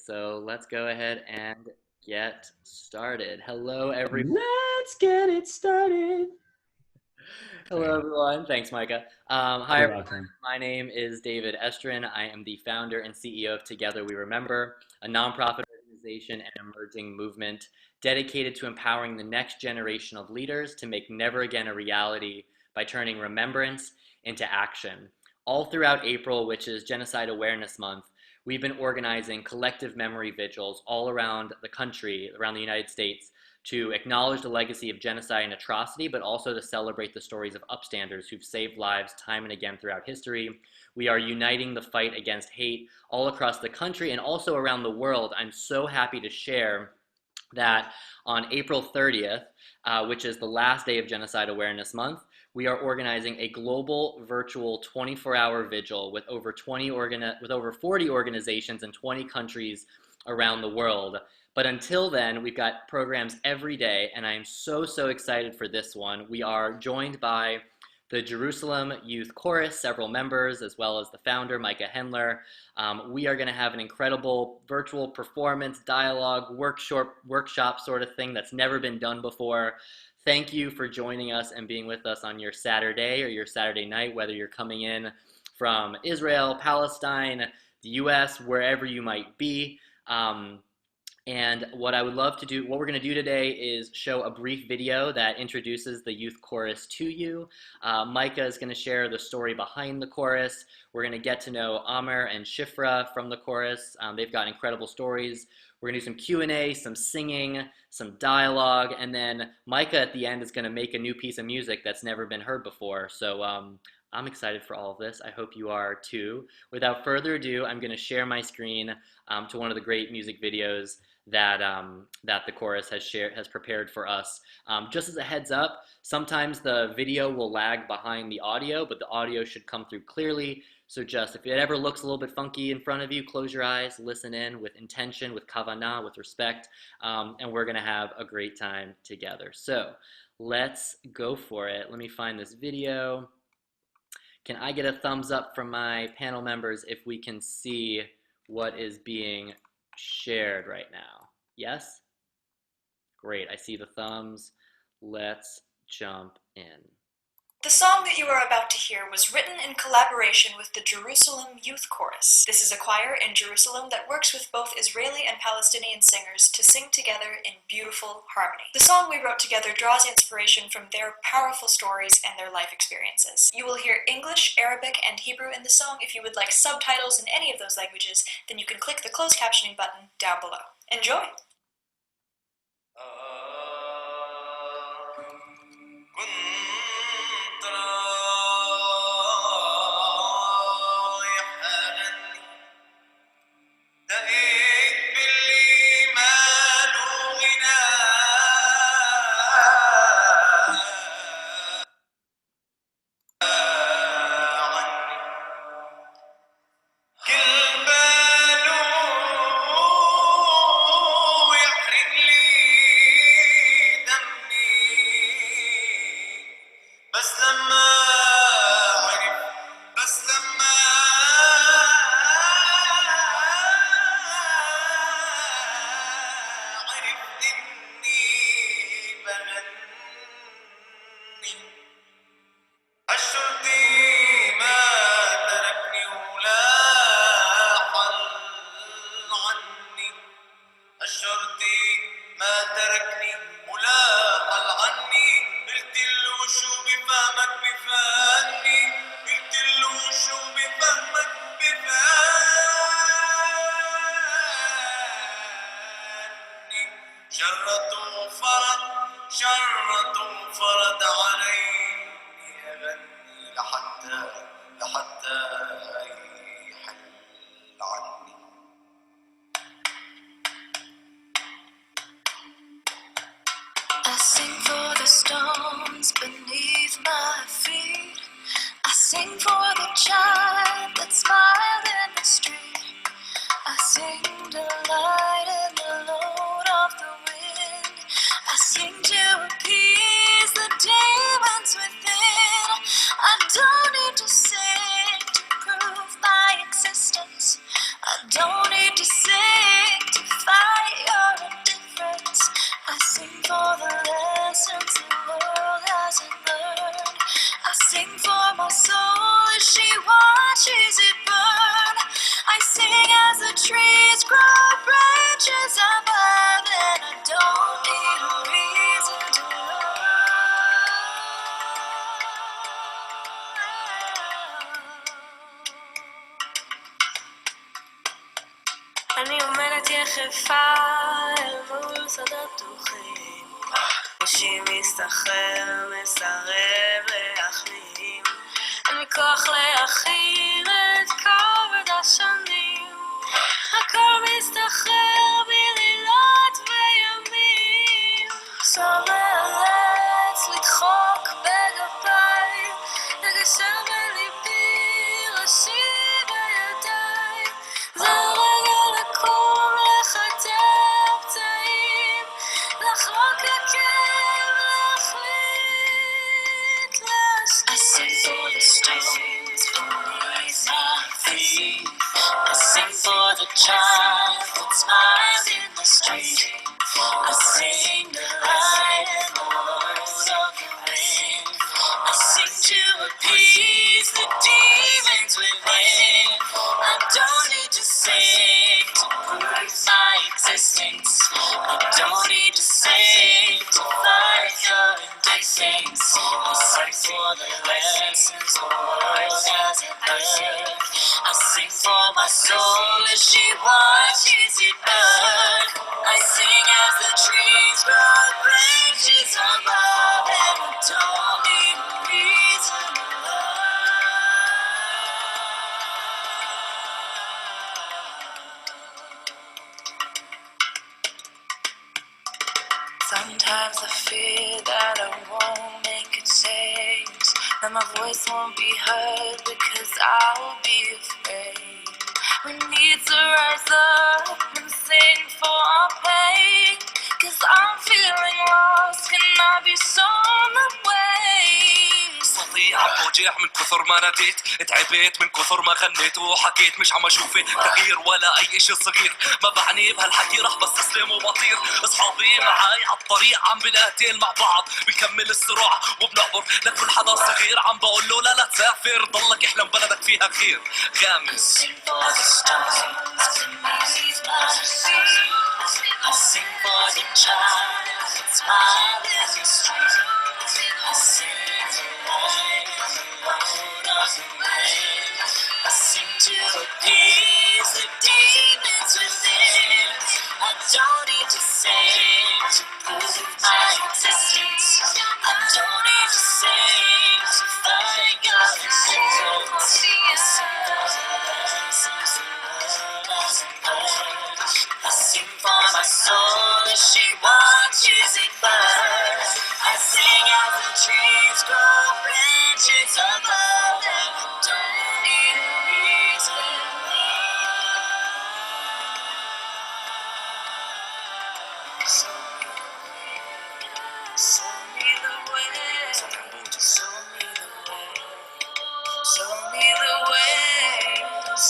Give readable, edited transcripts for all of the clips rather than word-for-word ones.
So let's go ahead and get started. Hello, everyone. Let's get it started. Hello, Sorry, everyone. Thanks, Micah. Hi, you're everyone. welcome. My name is David Estrin. I am the founder and CEO of Together We Remember, a nonprofit organization and emerging movement dedicated to empowering the next generation of leaders to make never again a reality by turning remembrance into action. All throughout April, which is Genocide Awareness Month, we've been organizing collective memory vigils all around the country, around the United States, to acknowledge the legacy of genocide and atrocity, but also to celebrate the stories of upstanders who've saved lives time and again throughout history. We are uniting the fight against hate all across the country and also around the world. I'm so happy to share that on April 30th, which is the last day of Genocide Awareness Month, we are organizing a global virtual 24-hour vigil with over 40 organizations in 20 countries around the world. But until then, we've got programs every day, and I am so excited for this one. We are joined by the Jerusalem Youth Chorus, several members, as well as the founder, Micah Hendler. We are going to have an incredible virtual performance, dialogue, workshop sort of thing that's never been done before. Thank you for joining us and being with us on your Saturday or your Saturday night, whether you're coming in from Israel, Palestine, the US, wherever you might be. And what I would love to do, what we're going to do today is show a brief video that introduces the youth chorus to you. Micah is going to share the story behind the chorus. We're going to get to know Amer and Shifra from the chorus. They've got incredible stories. We're going to do some Q&A, some singing, some dialogue, and then Micah at the end is going to make a new piece of music that's never been heard before. So I'm excited for all of this. I hope you are too. Without further ado, I'm going to share my screen to one of the great music videos that the chorus has prepared for us. Just as a heads up, sometimes the video will lag behind the audio, but the audio should come through clearly. So just if it ever looks a little bit funky in front of you, close your eyes, listen in with intention, with kavanah, with respect, and we're gonna have a great time together. So let's go for it. Let me find this video. Can I get a thumbs up from my panel members if we can see what is being shared right now? Yes? Great, I see the thumbs. Let's jump in. The song that you are about to hear was written in collaboration with the Jerusalem Youth Chorus. This is a choir in Jerusalem that works with both Israeli and Palestinian singers to sing together in beautiful harmony. The song we wrote together draws inspiration from their powerful stories and their life experiences. You will hear English, Arabic, and Hebrew in the song. If you would like subtitles in any of those languages, then you can click the closed captioning button down below. Enjoy! I sing for the stones beneath my feet. I sing for the child that smiled in the street. I sing delight in the load of the wind. I sing to appease the demons within. I don't need to sing to prove my existence. I don't need to sing יחפה אל מול שדות פתוחים, ראשי מסתחרר, מסרב להחלים, אין לי כוח להכיל את כובד השנים, הכל מסתחרר בלילות וימים, מאלץ לדחוק בגפיי, לגשר בליבי ראשי בידיי, זה רגע לקום לחטא פצעים, לחלוק הכאב, להחליט להשלים. I sing for the storms beneath my feet, I sing for the child that smiles in the street, I sing the light and the words of the wind, I sing to appease the demons within. I don't need to sing to prove my existence, I don't need to sing to fight your indifference, I sing for the lessons the world hasn't learned, I sing for my soul as she watches it burn, I sing as the trees grow branches above, and I don't need a reason to love. Sometimes I fear that I won't make a change, that my voice won't be heard because I will be afraid. We need to rise up and sing for our pain, cause I'm feeling lost, can I be shown the way? صوتي عم بوجع من كثر ما ناديت، تعبت من كثر ما غنيت وحكيت، مش عم اشوف تغيير ولا اي اشي صغير، ما بعني بهالحكي رح بستسلم وبطير، اصحابي معاي عالطريق عم بنقتل مع بعض، بنكمل الصراع وبنعبر لكل حدا صغير، عم بقول له لا تسافر، ضلك احلم بلدك فيها خير. غامس I sing for the child that's smiling in the street, I sing the light and the load of the wind, I sing to appease the demons within, I don't need to sing to prove my existence, I don't need to sing to find God's presence, I sing for the lessons the world hasn't learned, I sing for my soul as she watches it burn, I sing as the trees grow branches above, and I don't need a reason. Show me the way, show me the way, show me the way,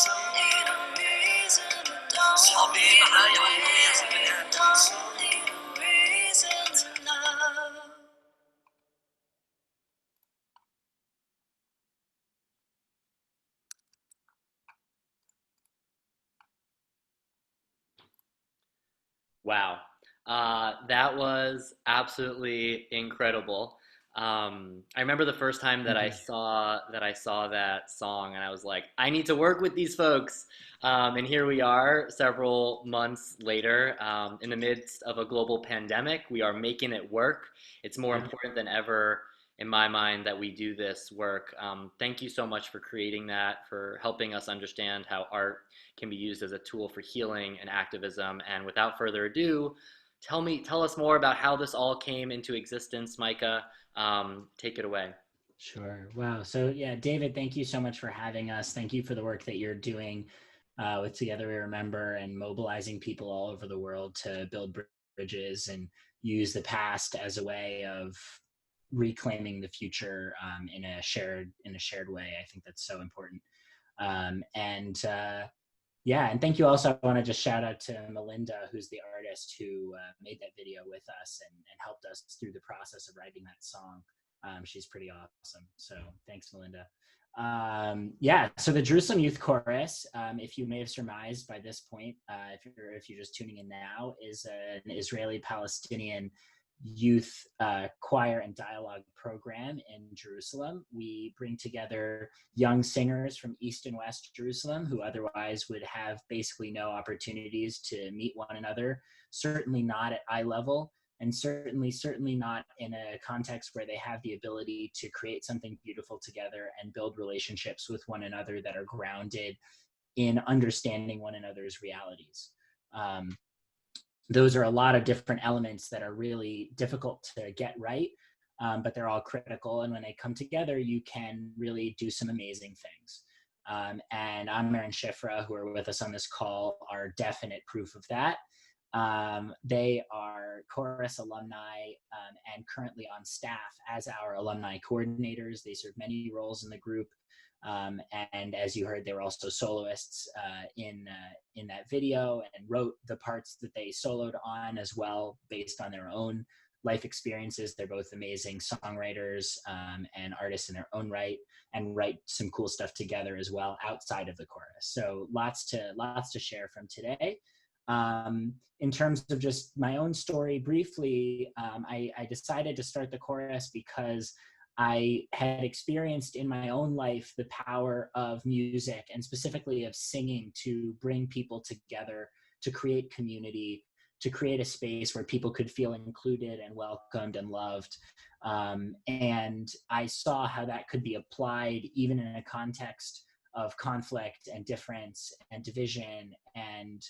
show me the reason, don't be afraid, show me the reason to love. Wow. That was absolutely incredible. I remember the first time that I saw that song, and I was like, I need to work with these folks. And here we are, several months later, in the midst of a global pandemic. We are making it work. It's more important than ever, in my mind, that we do this work. Thank you so much for creating that, for helping us understand how art can be used as a tool for healing and activism. And without further ado, tell us more about how this all came into existence, Micah. Take it away. Sure. Wow. So yeah, David, thank you so much for having us. Thank you for the work that you're doing with Together We Remember and mobilizing people all over the world to build bridges and use the past as a way of reclaiming the future in a shared way. I think that's so important. Yeah, and thank you also. I want to just shout out to Melinda, who's the artist who made that video with us and helped us through the process of writing that song. She's pretty awesome. So thanks, Melinda. Yeah, so the Jerusalem Youth Chorus, if you may have surmised by this point, if you're just tuning in now, is an Israeli-Palestinian youth choir and dialogue program in Jerusalem. We bring together young singers from East and West Jerusalem who otherwise would have basically no opportunities to meet one another, certainly not at eye level, and certainly not in a context where they have the ability to create something beautiful together and build relationships with one another that are grounded in understanding one another's realities. Those are a lot of different elements that are really difficult to get right, but they're all critical. And when they come together, you can really do some amazing things. And Amir and Shifra, who are with us on this call, are definite proof of that. They are chorus alumni and currently on staff as our alumni coordinators. They serve many roles in the group. And as you heard, they were also soloists in that video and wrote the parts that they soloed on as well based on their own life experiences. They're both amazing songwriters and artists in their own right, and write some cool stuff together as well outside of the chorus. So lots to share from today. In terms of just my own story briefly, I decided to start the chorus because I had experienced in my own life the power of music, and specifically of singing, to bring people together, to create community, to create a space where people could feel included and welcomed and loved. And I saw how that could be applied even in a context of conflict and difference and division and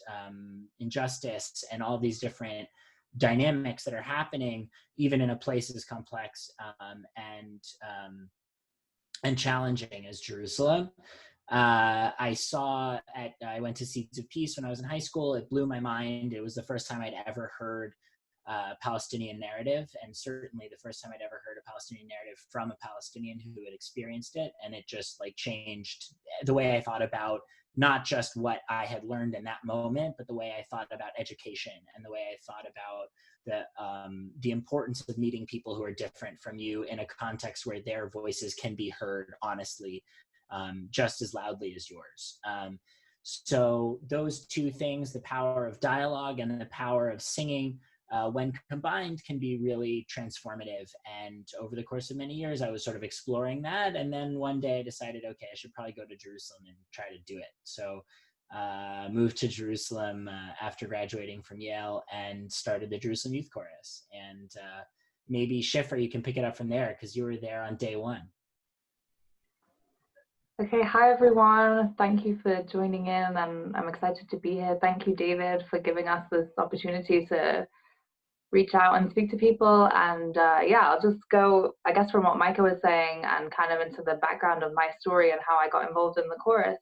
injustice and all these different dynamics that are happening, even in a place as complex and challenging as Jerusalem. I went to Seeds of Peace when I was in high school. It blew my mind. It was the first time I'd ever heard Palestinian narrative, and certainly the first time I'd ever heard a Palestinian narrative from a Palestinian who had experienced it. And it just like changed the way I thought about not just what I had learned in that moment, but the way I thought about education and the way I thought about the importance of meeting people who are different from you in a context where their voices can be heard honestly, just as loudly as yours. So those two things, the power of dialogue and the power of singing, when combined, can be really transformative. And over the course of many years, I was sort of exploring that. And then one day I decided, okay, I should probably go to Jerusalem and try to do it. So moved to Jerusalem after graduating from Yale and started the Jerusalem Youth Chorus. And maybe Shifra, you can pick it up from there because you were there on day one. Okay, hi everyone. Thank you for joining in, and I'm excited to be here. Thank you, David, for giving us this opportunity to reach out and speak to people. And yeah, I'll just go, I guess, from what Micah was saying and kind of into the background of my story and how I got involved in the chorus.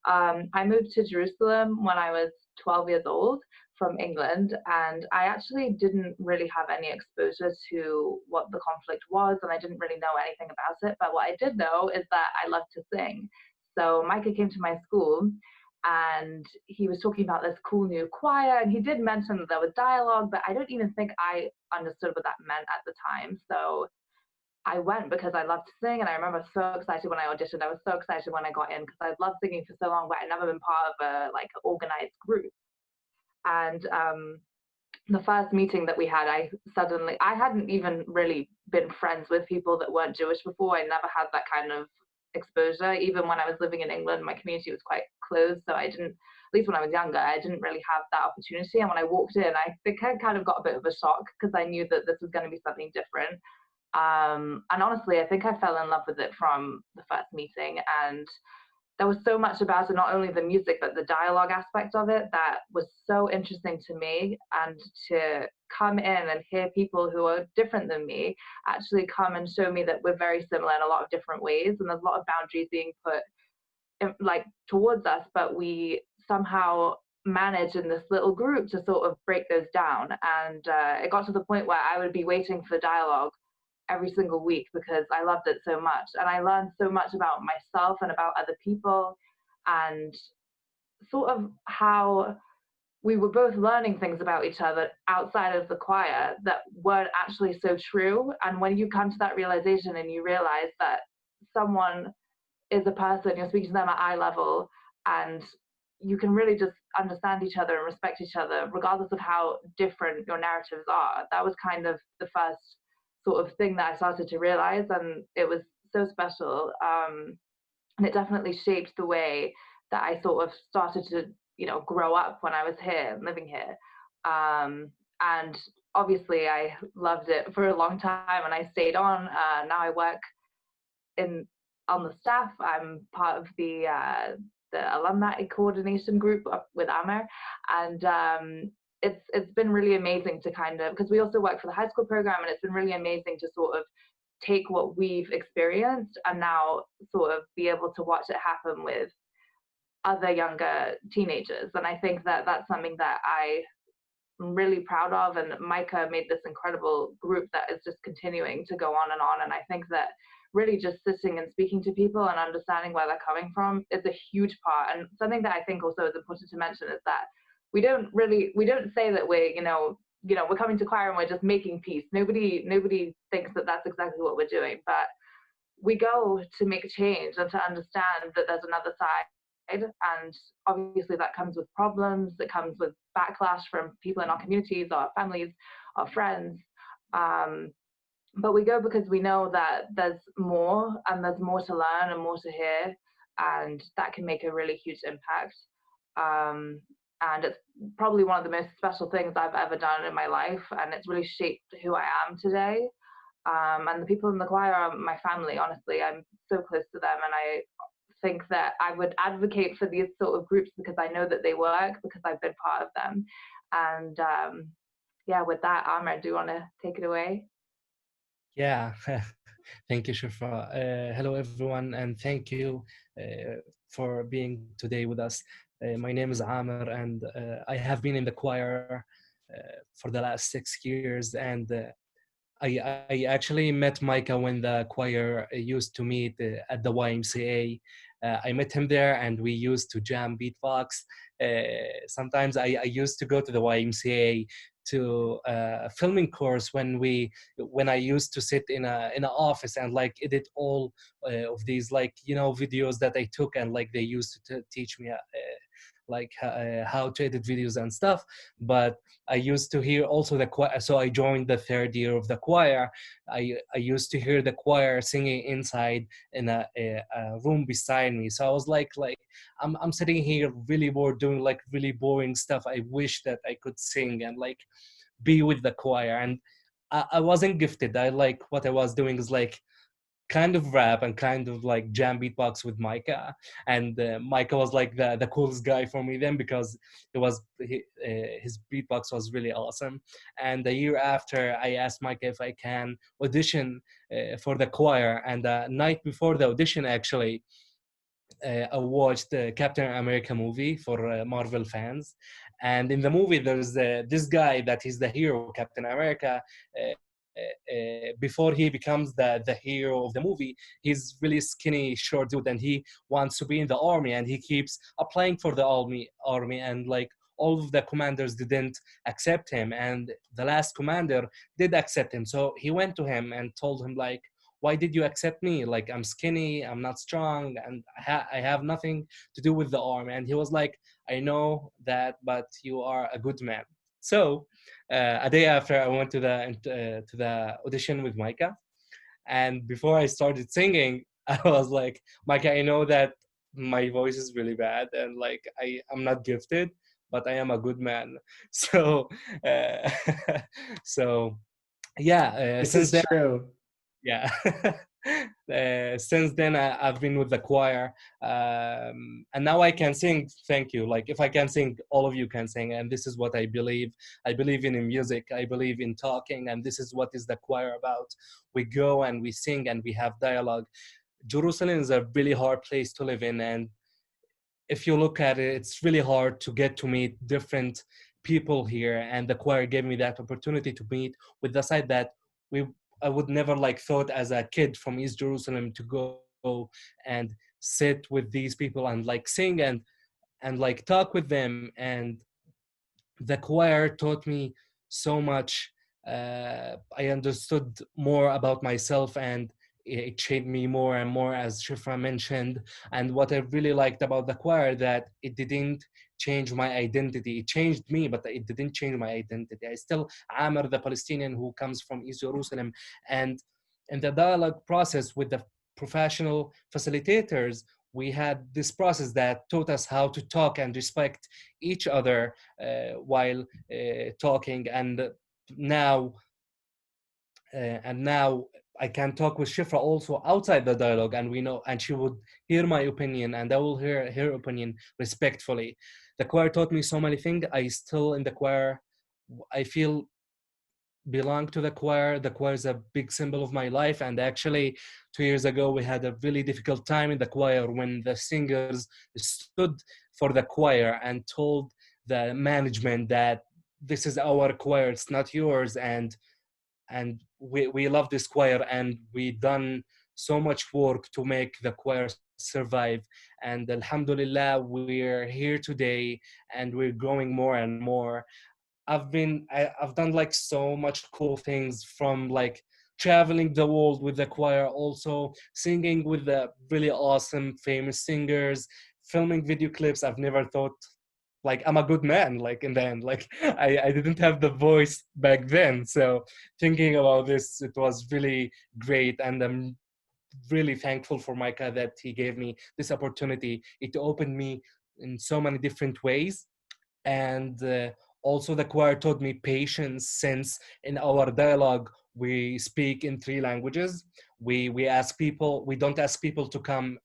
I moved to Jerusalem when I was 12 years old from England, and I actually didn't really have any exposure to what the conflict was, and I didn't really know anything about it. But what I did know is that I loved to sing. So Micah came to my school and he was talking about this cool new choir, and he did mention that there was dialogue, but I don't even think I understood what that meant at the time. So I went because I loved to sing, and I remember so excited when I auditioned. I was so excited when I got in because I'd loved singing for so long, but I'd never been part of a like organized group. And the first meeting that we had, I hadn't even really been friends with people that weren't Jewish before. I never had that kind of exposure. Even when I was living in England, my community was quite closed, so I didn't, at least when I was younger, I didn't really have that opportunity. And when I walked in, I think I kind of got a bit of a shock because I knew that this was going to be something different. And honestly, I think I fell in love with it from the first meeting. And there was so much about it, not only the music, but the dialogue aspect of it that was so interesting to me. And to come in and hear people who are different than me actually come and show me that we're very similar in a lot of different ways. And there's a lot of boundaries being put like towards us, but we somehow manage in this little group to sort of break those down. And it got to the point where I would be waiting for dialogue every single week because I loved it so much. And I learned so much about myself and about other people, and sort of how we were both learning things about each other outside of the choir that weren't actually so true. And when you come to that realization and you realize that someone is a person, you're speaking to them at eye level, and you can really just understand each other and respect each other, regardless of how different your narratives are. That was kind of the first sort of thing that I started to realize, and it was so special. And it definitely shaped the way that I sort of started to, grow up when I was here, living here. And obviously, I loved it for a long time, and I stayed on. Now I work in on the staff. I'm part of the alumni coordination group with Amer, and it's been really amazing to kind of, because we also work for the high school program, and it's been really amazing to sort of take what we've experienced and now sort of be able to watch it happen with other younger teenagers. And I think that that's something that I'm really proud of. And Micah made this incredible group that is just continuing to go on and on. And I think that really just sitting and speaking to people and understanding where they're coming from is a huge part. And something that I think also is important to mention is that we don't say that we're coming to choir and we're just making peace. Nobody thinks that that's exactly what we're doing, but we go to make change and to understand that there's another side. And obviously that comes with problems, it comes with backlash from people in our communities, our families, our friends. But we go because we know that there's more, and there's more to learn and more to hear, and that can make a really huge impact. And it's probably one of the most special things I've ever done in my life, and it's really shaped who I am today. And the people in the choir are my family, honestly. I'm so close to them, and I think that I would advocate for these sort of groups because I know that they work, because I've been part of them. And yeah, with that, Amr, do you want to take it away? Yeah, thank you, Shifa. Hello, everyone, and thank you for being today with us. My name is Amr, and I have been in the choir for the last 6 years. And I actually met Micah when the choir used to meet at the YMCA. I met him there, and we used to jam beatbox. Sometimes I used to go to the YMCA to a filming course when I used to sit in an office and like edit all of these videos that I took, and like they used to teach me how to edit videos and stuff. But I used to hear also the choir. So I joined the third year of the choir. I used to hear the choir singing inside in a room beside me. So I was like I'm sitting here really bored doing like really boring stuff. I wish that I could sing and like be with the choir. And I wasn't gifted. I like what I was doing is like kind of rap and kind of like jam beatbox with Micah. And Micah was like the coolest guy for me then, because his beatbox was really awesome. And the year after, I asked Micah if I can audition for the choir. And the night before the audition, actually, I watched the Captain America movie for Marvel fans. And in the movie, there's this guy that is the hero, Captain America. Before he becomes the hero of the movie, he's really skinny, short dude, and he wants to be in the army, and he keeps applying for the army, and like all of the commanders didn't accept him, and the last commander did accept him. So he went to him and told him like, why did you accept me? Like, I'm skinny, I'm not strong, and I have nothing to do with the army. And he was like, I know that, but you are a good man. So a day after, I went to the audition with Micah, and before I started singing, I was like, Micah, I know that my voice is really bad, and like I'm not gifted, but I am a good man. So uh, so yeah, This since is then, true. yeah. Since then, I've been with the choir, and now I can sing. Thank you. Like, if I can sing, all of you can sing, and this is what I believe. I believe in music. I believe in talking, and this is what is the choir about. We go and we sing and we have dialogue. Jerusalem is a really hard place to live in, and if you look at it, it's really hard to get to meet different people here. And the choir gave me that opportunity to meet with the side that we I would never like thought as a kid from East Jerusalem to go and sit with these people and like sing and like talk with them. And the choir taught me so much. I understood more about myself, and it shaped me more and more, as Shifra mentioned. And what I really liked about the choir, that it didn't change my identity. It changed me, but it didn't change my identity. I still Amr, the Palestinian who comes from East Jerusalem. And in the dialogue process with the professional facilitators, we had this process that taught us how to talk and respect each other while talking. Now and now I can talk with Shifra also outside the dialogue, and we know, and she would hear my opinion, and I will hear her opinion respectfully. The choir taught me so many things. I still in the choir. I feel belong to the choir. The choir is a big symbol of my life. And actually, 2 years ago, we had a really difficult time in the choir when the singers stood for the choir and told the management that this is our choir, it's not yours. And we love this choir, and we done so much work to make the choir survive. And alhamdulillah, we're here today, and we're growing more and more. I've done like so much cool things, from like traveling the world with the choir, also singing with the really awesome famous singers, filming video clips. I've never thought like I'm a good man, like in the end, like I didn't have the voice back then. So thinking about this, it was really great. And I'm really thankful for Micah that he gave me this opportunity. It opened me in so many different ways. And also the choir taught me patience, since in our dialogue we speak in three languages. We don't ask people to come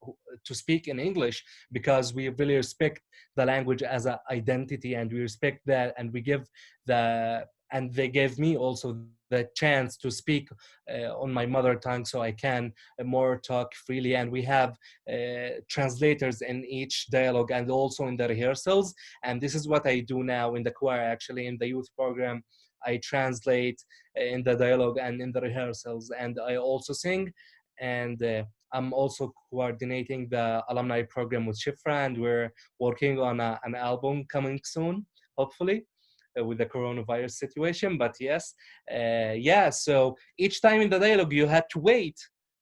to speak in English, because we really respect the language as an identity, and we respect that, and we give the and they gave me also the chance to speak on my mother tongue, so I can more talk freely. And we have translators in each dialogue and also in the rehearsals. And this is what I do now in the choir. Actually, in the youth program, I translate in the dialogue and in the rehearsals, and I also sing. And I'm also coordinating the alumni program with Shifra, and we're working on an album coming soon, hopefully, with the coronavirus situation. But yes, yeah. So each time in the dialogue, you had to wait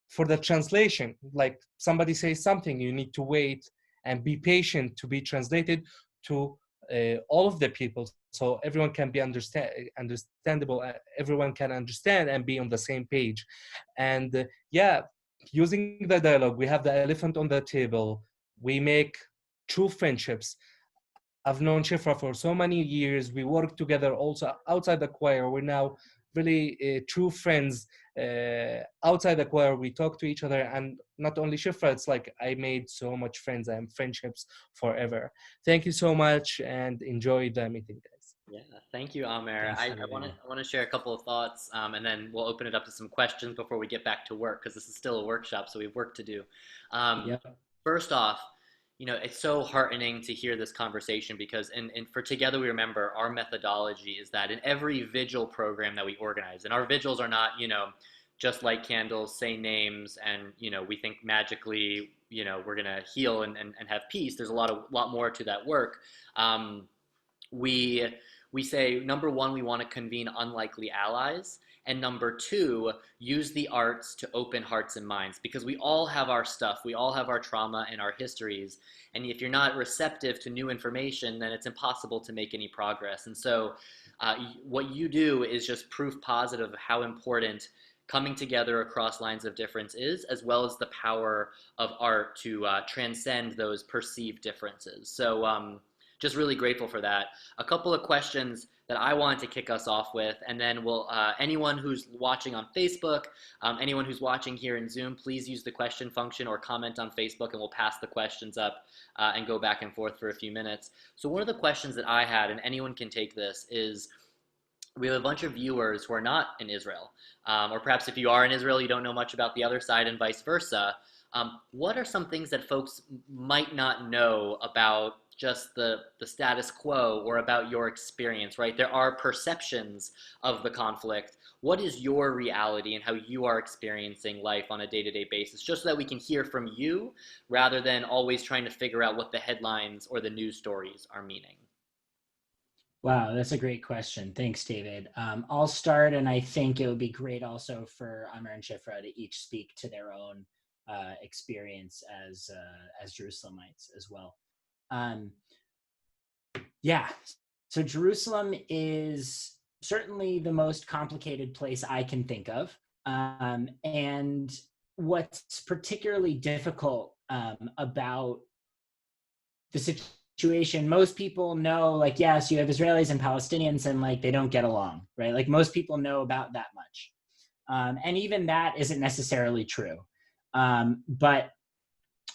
for the translation. Like somebody says something, you need to wait and be patient to be translated to all of the people, so everyone can be understandable. Everyone can understand and be on the same page. And yeah, using the dialogue, we have the elephant on the table. We make true friendships. I've known Shifra for so many years. We work together also outside the choir. We're now really true friends. Outside the choir, we talk to each other. And not only Shifra, it's like I made so much friends and friendships forever. Thank you so much, and enjoy the meeting, guys. Yeah, thank you, Amer. Thanks, I David. want to share a couple of thoughts, and then we'll open it up to some questions before we get back to work, because this is still a workshop, so we have work to do. Yep. First off, it's so heartening to hear this conversation, because for Together We Remember, our methodology is that in every vigil program that we organize, and our vigils are not, just light candles, say names, and, we think magically, we're going to heal and have peace. There's a lot more to that work. We we say, number one, we want to convene unlikely allies, and number two, use the arts to open hearts and minds, because we all have our stuff, we all have our trauma and our histories, and if you're not receptive to new information, then it's impossible to make any progress. And so what you do is just proof positive of how important coming together across lines of difference is, as well as the power of art to transcend those perceived differences. So just really grateful for that. A couple of questions that I wanted to kick us off with, and then we'll, anyone who's watching on Facebook, anyone who's watching here in Zoom, please use the question function or comment on Facebook, and we'll pass the questions up and go back and forth for a few minutes. So one of the questions that I had, and anyone can take this, is we have a bunch of viewers who are not in Israel, or perhaps if you are in Israel, you don't know much about the other side and vice versa. What are some things that folks might not know about just the status quo or about your experience, right? There are perceptions of the conflict. What is your reality and how you are experiencing life on a day-to-day basis, just so that we can hear from you rather than always trying to figure out what the headlines or the news stories are meaning? Wow, that's a great question. Thanks, David. I'll start, and I think it would be great also for Amr and Shifra to each speak to their own experience as Jerusalemites as well. Yeah, so Jerusalem is certainly the most complicated place I can think of, and what's particularly difficult about the situation, most people know, like, yes, you have Israelis and Palestinians, and like they don't get along, right? Like most people know about that much, and even that isn't necessarily true. But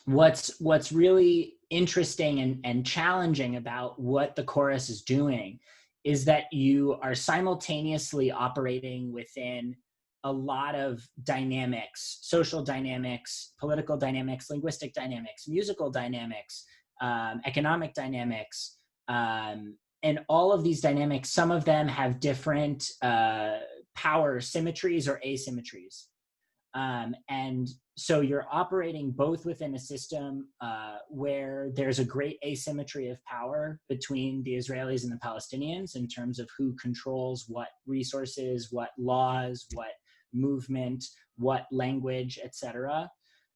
what's really interesting and challenging about what the chorus is doing is that you are simultaneously operating within a lot of dynamics, social dynamics, political dynamics, linguistic dynamics, musical dynamics, economic dynamics, and all of these dynamics, some of them have different power symmetries or asymmetries. And so you're operating both within a system where there's a great asymmetry of power between the Israelis and the Palestinians in terms of who controls what resources, what laws, what movement, what language, etc.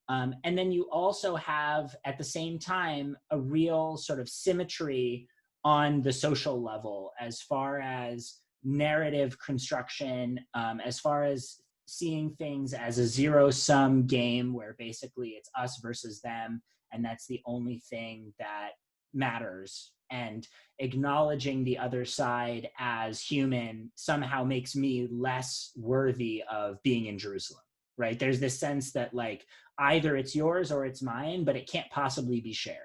And then you also have, at the same time, a real sort of symmetry on the social level as far as narrative construction, as far as seeing things as a zero-sum game where basically it's us versus them, and that's the only thing that matters. And acknowledging the other side as human somehow makes me less worthy of being in Jerusalem, right? There's this sense that like either it's yours or it's mine, but it can't possibly be shared.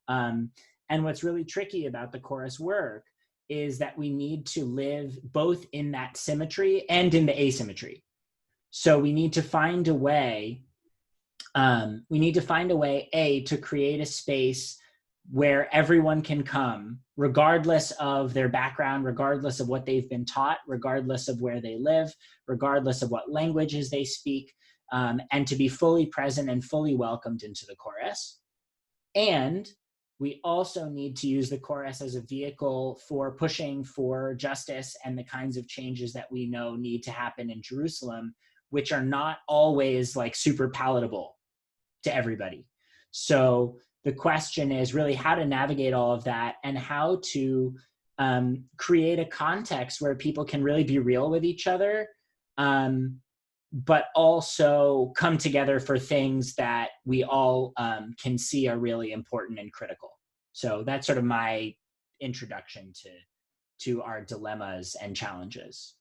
And what's really tricky about the chorus work is that we need to live both in that symmetry and in the asymmetry. So we need to find a way, to create a space where everyone can come, regardless of their background, regardless of what they've been taught, regardless of where they live, regardless of what languages they speak, and to be fully present and fully welcomed into the chorus. And we also need to use the chorus as a vehicle for pushing for justice and the kinds of changes that we know need to happen in Jerusalem, which are not always like super palatable to everybody. So the question is really how to navigate all of that and how to create a context where people can really be real with each other, but also come together for things that we all can see are really important and critical. So that's sort of my introduction to our dilemmas and challenges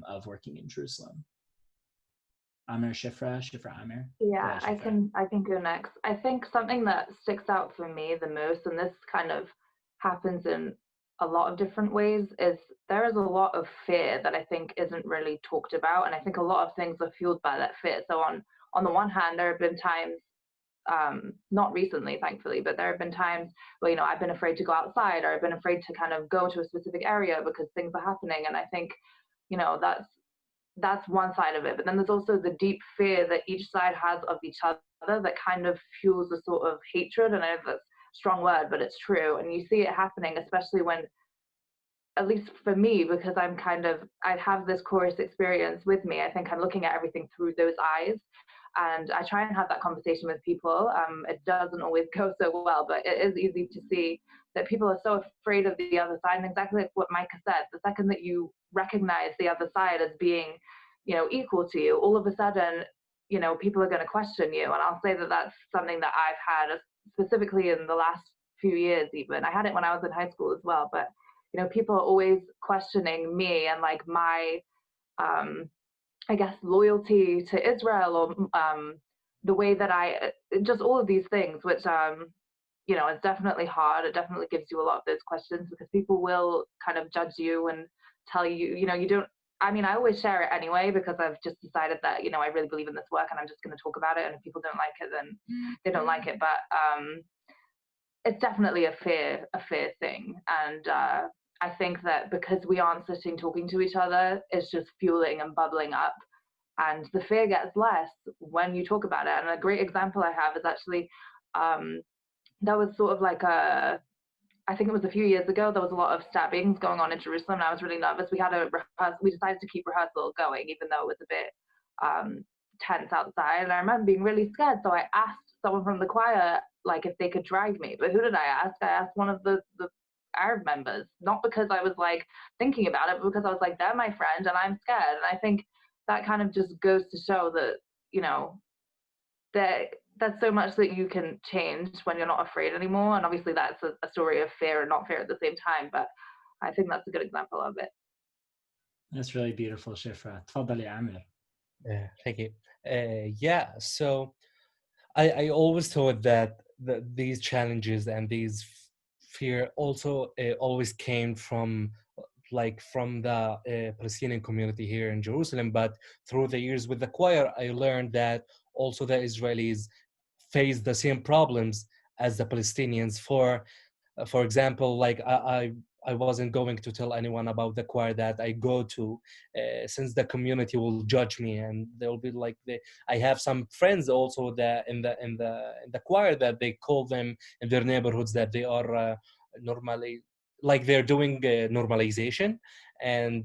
of working in Jerusalem. Amir, Shifra, Amir. Yeah, Ahead, I can go next. I think something that sticks out for me the most, and this kind of happens in a lot of different ways, is there is a lot of fear that I think isn't really talked about, and I think a lot of things are fueled by that fear. So on the one hand, there have been times, not recently, thankfully, but there have been times where I've been afraid to go outside, or I've been afraid to kind of go to a specific area because things are happening, and I think that's one side of it. But then there's also the deep fear that each side has of each other that kind of fuels a sort of hatred. And I know that's a strong word, but it's true. And you see it happening, especially when, at least for me, because I have this chorus experience with me. I think I'm looking at everything through those eyes. And I try and have that conversation with people. It doesn't always go so well, but it is easy to see that people are so afraid of the other side. And exactly like what Micah said, the second that you recognize the other side as being, equal to you, all of a sudden, people are going to question you. And I'll say that that's something that I've had, specifically in the last few years. Even I had it when I was in high school as well. But people are always questioning me and like my I guess, loyalty to Israel, or the way that just all of these things, which, it's definitely hard. It definitely gives you a lot of those questions because people will kind of judge you and tell you, you don't, I mean, I always share it anyway because I've just decided that, I really believe in this work and I'm just going to talk about it. And if people don't like it, then they don't like it. But it's definitely a fear thing. And I think that because we aren't sitting talking to each other, it's just fueling and bubbling up. And the fear gets less when you talk about it. And a great example I have is actually, that was sort of like I think it was a few years ago, there was a lot of stabbings going on in Jerusalem, and I was really nervous. We had a rehearsal. We decided to keep rehearsal going, even though it was a bit tense outside. And I remember being really scared, so I asked someone from the choir, like, if they could drive me. But who did I ask? I asked one of the Arab members, not because I was like thinking about it, but because I was like, they're my friend, and I'm scared. And I think that kind of just goes to show that, you know, that there's so much that you can change when you're not afraid anymore. And obviously that's a story of fear and not fear at the same time, but I think that's a good example of it. That's really beautiful, Shifra. تفضل يا عامر. Thank you. Yeah, so I always thought that these challenges and these fear also always came from from the Palestinian community here in Jerusalem. But through the years with the choir, I learned that also the Israelis face the same problems as the Palestinians. For example, like I wasn't going to tell anyone about the choir that I go to, since the community will judge me, and they'll be like, I have some friends also that in the choir that they call them in their neighborhoods that they are normally like they're doing normalization, and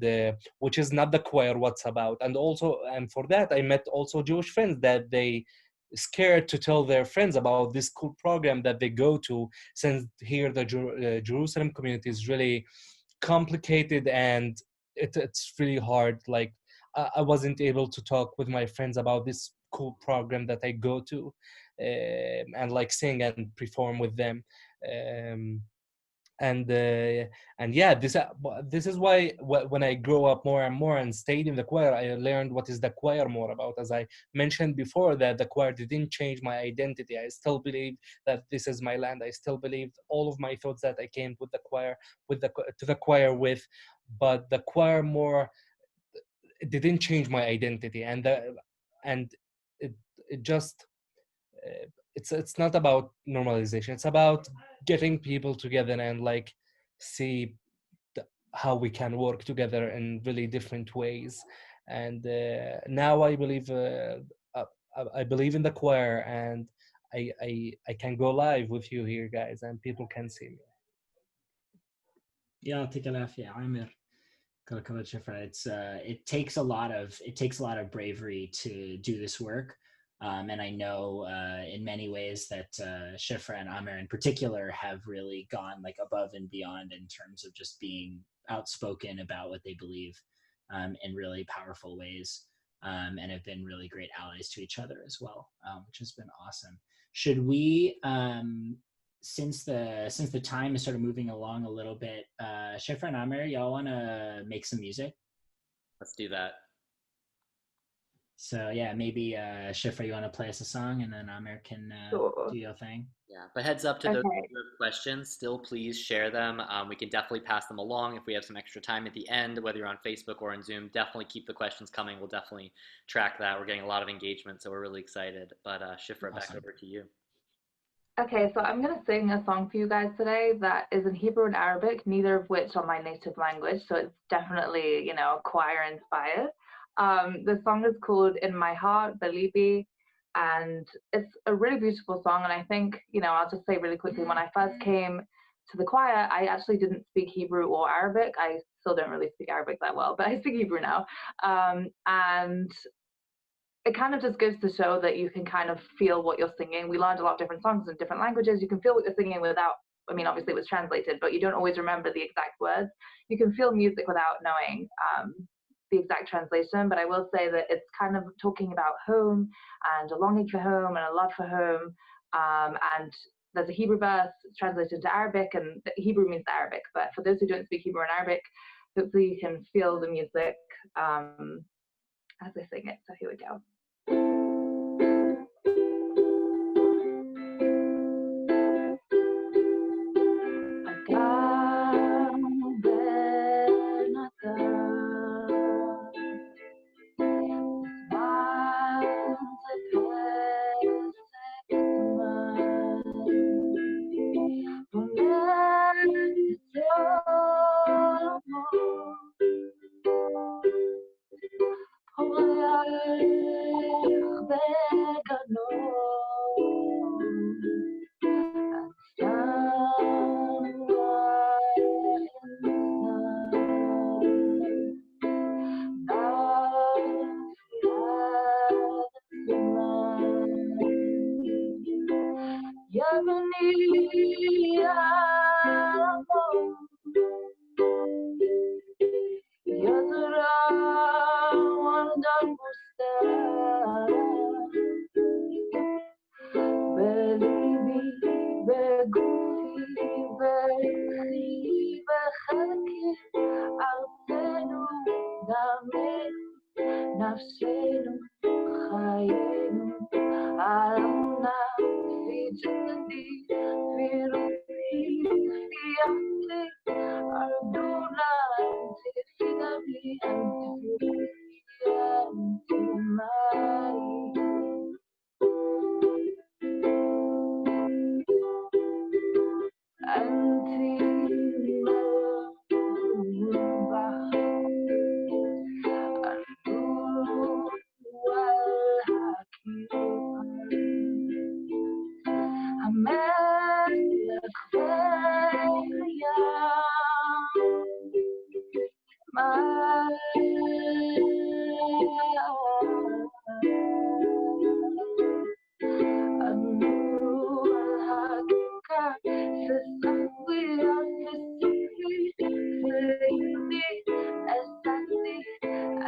which is not the choir what's about. And for that I met also Jewish friends that they scared to tell their friends about this cool program that they go to, since here the Jerusalem community is really complicated, and it's really hard. Like I wasn't able to talk with my friends about this cool program that I go to, and like sing and perform with them. um, and yeah, this is why when I grow up more and more and stayed in the choir, I learned what is the choir more about. As I mentioned before, that the choir didn't change my identity. I still believe that this is my land. I still believe all of my thoughts that I came with the choir to the choir with, but the choir more, it didn't change my identity. And it it just it's not about normalization. It's about getting people together and like see how we can work together in really different ways. And now I believe uh, I believe in the choir, and I can go live with you here, guys, and people can see me. يعطيك العافية عامر. Shifra. It takes a lot of bravery to do this work. And I know in many ways that Shifra and Amir in particular have really gone like above and beyond in terms of just being outspoken about what they believe in really powerful ways, and have been really great allies to each other as well, which has been awesome. Should we since the time is sort of moving along a little bit, Shifra and Amir, y'all want to make some music? Let's do that. So yeah, maybe Shifra, you want to play us a song, and then Amir can Sure. do your thing. Yeah, but heads up to those Okay. who have questions, still please share them. We can definitely pass them along if we have some extra time at the end, whether you're on Facebook or on Zoom. Definitely keep the questions coming. We'll definitely track that. We're getting a lot of engagement, so we're really excited. But Shifra, back Awesome. over to you. Okay, so I'm going to sing a song for you guys today that is in Hebrew and Arabic, neither of which are my native language, so it's definitely, you know, choir inspired. The song is called In My Heart, Belibi, and it's a really beautiful song. And I think, you know, I'll just say really quickly, when I first came to the choir, I actually didn't speak Hebrew or Arabic. I still don't really speak Arabic that well, but I speak Hebrew now. And it kind of just goes to show that you can kind of feel what you're singing. We learned a lot of different songs in different languages. You can feel what you're singing without, I mean, obviously it was translated, but you don't always remember the exact words. You can feel music without knowing the exact translation, but I will say that it's kind of talking about home and a longing for home and a love for home. And there's a Hebrew verse translated into Arabic, and Hebrew means Arabic, but for those who don't speak Hebrew and Arabic, hopefully you can feel the music as I sing it. So here we go. נפשנו, חיינו, עלמנה, في جسدي في روحي في عقلي أرجونا أنت في دمي أنت في روحي أنت معي أنت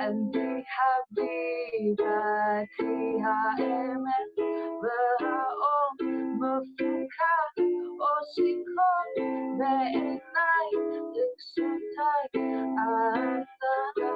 أنت حبيبتي هائمة بهاء مفكا أوشيكو بعيني لكشوتاي أعتبرتي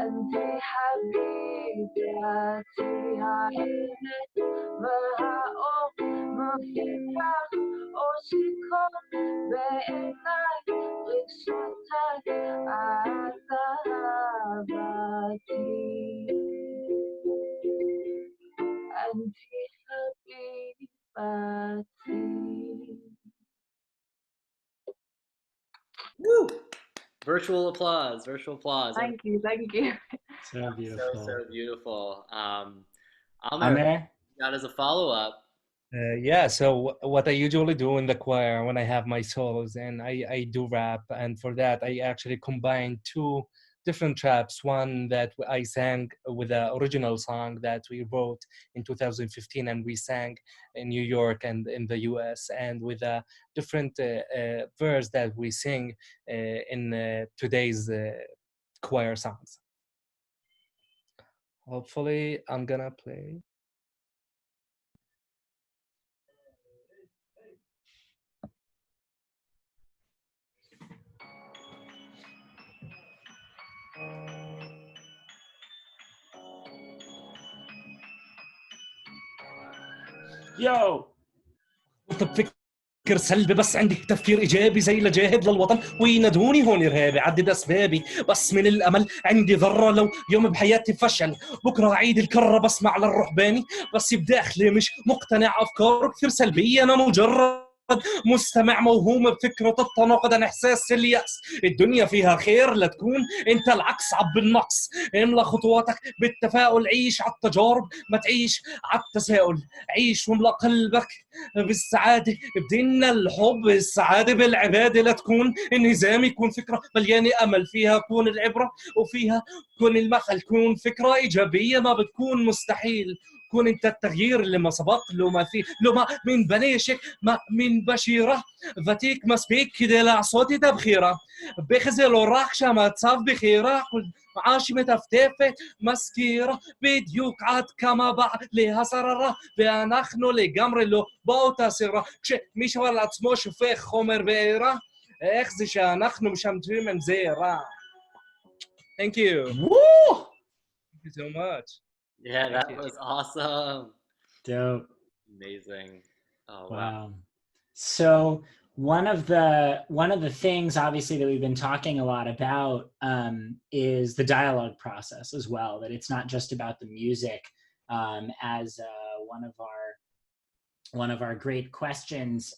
أنت حبيبتي عينك بهاء مفيكا أوشيكو بعينك غشوتك عذاباتي أنت حبيبتي. Woo! Virtual applause, virtual applause. Thank you, thank you. So beautiful. So beautiful. Amer? That as a follow-up. Yeah, so what I usually do in the choir when I have my solos and I do rap, and for that I actually combine two different traps. One that I sang with the original song that we wrote in 2015 and we sang in New York and in the US, and with a different verse that we sing in today's choir songs. Hopefully I'm gonna play. Yo! تفكير سلبي بس عندي تفكير ايجابي زي اللي جاهد للوطن وينادوني هون ارهابي عدد اسبابي بس من الامل عندي ذره لو يوم بحياتي فشل بكره اعيد الكره بسمع للرهباني بس بداخلي مش مقتنع افكاره كثير سلبيه انا مجرد مستمع موهوم بفكرة التناقض عن إحساس اليأس الدنيا فيها خير لا تكون أنت العكس عب النقص املى خطواتك بالتفاؤل عيش على التجارب ما تعيش على التساؤل عيش واملى قلبك بالسعادة بدينا الحب السعادة بالعبادة لا تكون النظام يكون فكرة مليانة أمل فيها تكون العبرة وفيها تكون المثل تكون فكرة إيجابية ما بتكون مستحيل كون انت التغيير اللي ما سبق له ما في له ما من بنيشك ما من بشيره فتيك مسبيك كده لا صوتي تبخيره بخزل وراخشة ما تصاب بخيره معاشي متفتفة مسكيرة بديوك عاد كما بعد لها سررة ואנחנו לגמרי לא באותה סירה כשמישהו על עצמו שופך חומר בעירה איך זה שאנחנו משמשים עם זה רע. Thank you. Woo! Thank you so much. Yeah, that was awesome. Dope. Amazing. Oh, wow. Wow. So one of the things obviously that we've been talking a lot about is the dialogue process as well, that it's not just about the music, as one of our great questions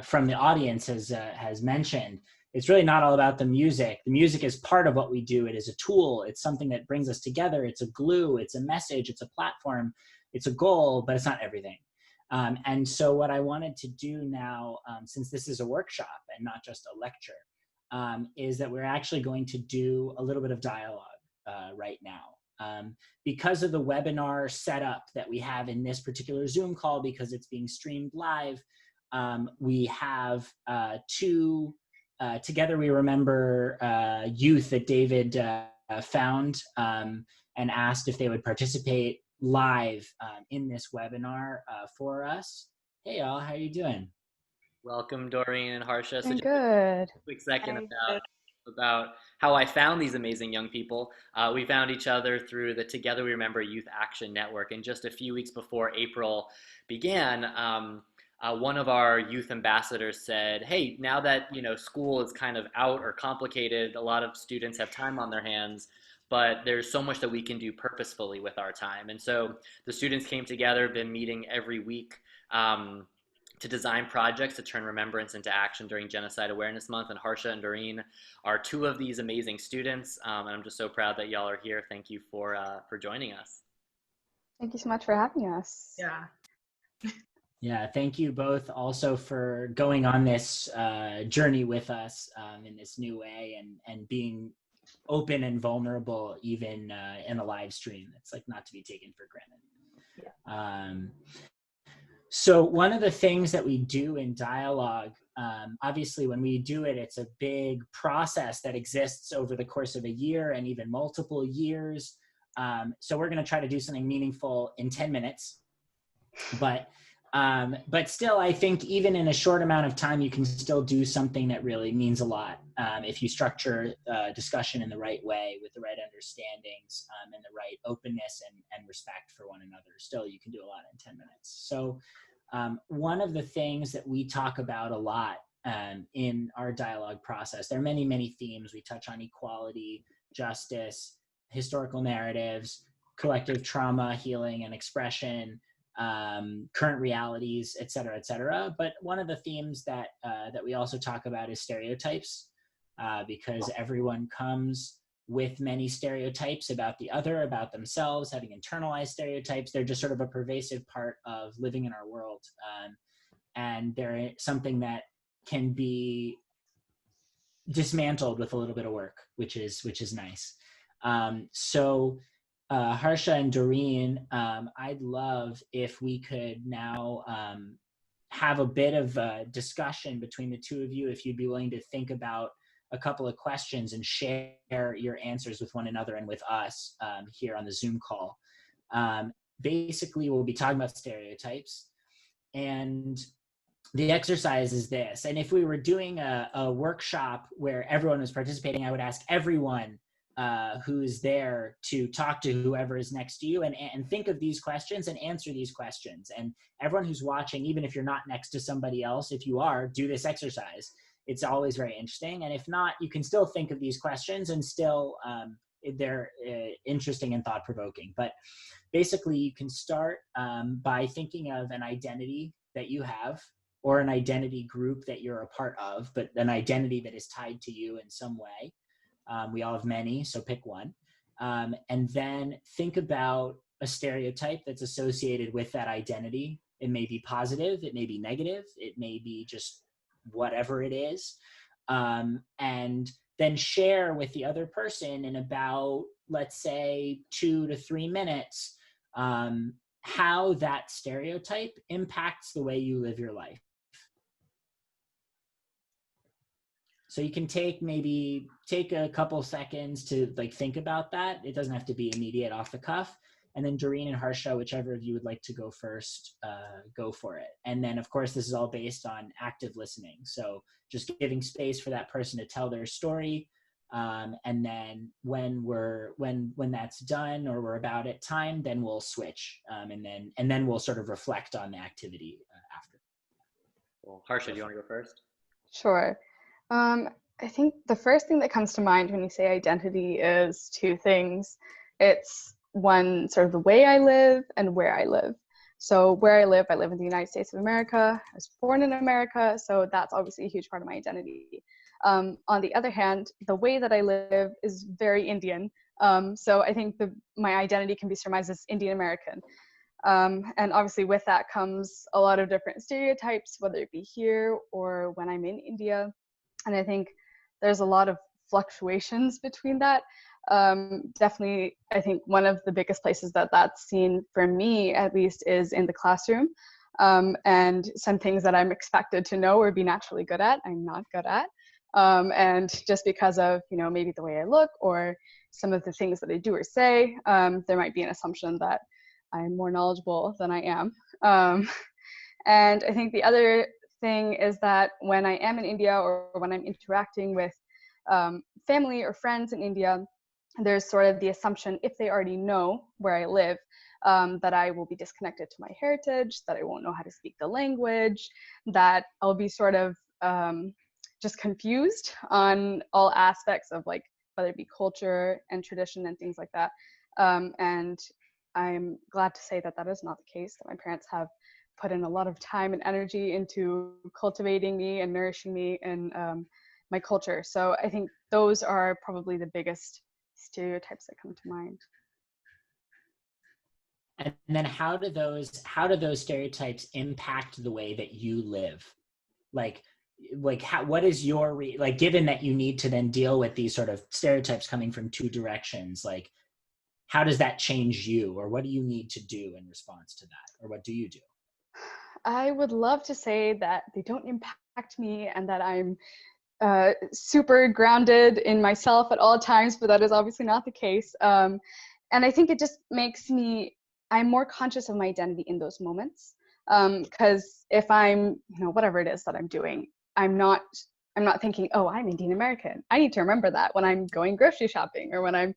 from the audience has mentioned. It's really not all about the music. The music is part of what we do. It is a tool. It's something that brings us together. It's a glue. It's a message. It's a platform. It's a goal, but it's not everything. And so what I wanted to do now, since this is a workshop and not just a lecture, is that we're actually going to do a little bit of dialogue right now. Because of the webinar setup that we have in this particular Zoom call, because it's being streamed live, we have two Together We Remember youth that David found and asked if they would participate live in this webinar for us. Hey y'all, how are you doing? Welcome, Doreen and Harsha. So Doing just good. a quick second about how I found these amazing young people. We found each other through the Together We Remember Youth Action Network, and just a few weeks before April began, one of our youth ambassadors said, hey, now that school is kind of out or complicated, a lot of students have time on their hands, but there's so much that we can do purposefully with our time. And so the students came together, been meeting every week to design projects to turn remembrance into action during Genocide Awareness Month. And Harsha and Doreen are two of these amazing students. And I'm just so proud that y'all are here. Thank you for joining us. Thank you so much for having us. Yeah. Yeah, thank you both also for going on this journey with us in this new way and being open and vulnerable even in a live stream. It's like not to be taken for granted. Yeah. So one of the things that we do in dialogue, obviously when we do it, it's a big process that exists over the course of a year and even multiple years. So we're going to try to do something meaningful in 10 minutes. But still, I think even in a short amount of time, you can still do something that really means a lot if you structure discussion in the right way with the right understandings and the right openness and respect for one another. Still, you can do a lot in 10 minutes. So one of the things that we talk about a lot in our dialogue process, there are many, many themes. We touch on equality, justice, historical narratives, collective trauma, healing and expression, current realities, et cetera, et cetera. But one of the themes that we also talk about is stereotypes, because everyone comes with many stereotypes about the other, about themselves, having internalized stereotypes. They're just sort of a pervasive part of living in our world. And they're something that can be dismantled with a little bit of work, which is nice. So Harsha and Doreen, I'd love if we could now have a bit of a discussion between the two of you, if you'd be willing to think about a couple of questions and share your answers with one another and with us here on the Zoom call. Basically, we'll be talking about stereotypes, and the exercise is this. And if we were doing a workshop where everyone was participating, I would ask everyone who's there to talk to whoever is next to you and think of these questions and answer these questions. And everyone who's watching, even if you're not next to somebody else, if you are, do this exercise. It's always very interesting. And if not, you can still think of these questions and still they're interesting and thought-provoking. But basically, you can start by thinking of an identity that you have, or an identity group that you're a part of, but an identity that is tied to you in some way. We all have many, so pick one. And then think about a stereotype that's associated with that identity. It may be positive, it may be negative, it may be just whatever it is. And then share with the other person in about, let's say, 2 to 3 minutes, how that stereotype impacts the way you live your life. So you can take a couple seconds to think about that. It doesn't have to be immediate off the cuff. And then Doreen and Harsha, whichever of you would like to go first, go for it. And then of course, this is all based on active listening. So just giving space for that person to tell their story. And then when that's done or we're about at time, then we'll switch. And then we'll sort of reflect on the activity after. Well, Harsha, do you want to go first? Sure. I think the first thing that comes to mind when you say identity is two things. It's one, sort of the way I live and where I live. So where I live in the United States of America. I was born in America, so that's obviously a huge part of my identity. On the other hand, the way that I live is very Indian. So I think my identity can be surmised as Indian American. And obviously with that comes a lot of different stereotypes, whether it be here or when I'm in India. And I think there's a lot of fluctuations between that. Definitely, I think one of the biggest places that that's seen for me, at least, is in the classroom. And some things that I'm expected to know or be naturally good at, I'm not good at. And just because of, maybe the way I look or some of the things that I do or say, there might be an assumption that I'm more knowledgeable than I am. And I think the other thing is that when I am in India or when I'm interacting with family or friends in India, there's sort of the assumption, if they already know where I live, that I will be disconnected to my heritage, that I won't know how to speak the language, that I'll be sort of just confused on all aspects of, like, whether it be culture and tradition and things like that. And I'm glad to say that that is not the case, that my parents have put in a lot of time and energy into cultivating me and nourishing me and my culture. So I think those are probably the biggest stereotypes that come to mind. And then how do those stereotypes impact the way that you live? What is your like, given that you need to then deal with these sort of stereotypes coming from two directions, like, how does that change you, or what do you need to do in response to that, or what do you do? I would love to say that they don't impact me and that I'm super grounded in myself at all times, but that is obviously not the case. And I think it just makes I'm more conscious of my identity in those moments. Because if I'm, whatever it is that I'm doing, I'm not thinking, oh, I'm Indian American. I need to remember that when I'm going grocery shopping or when I'm,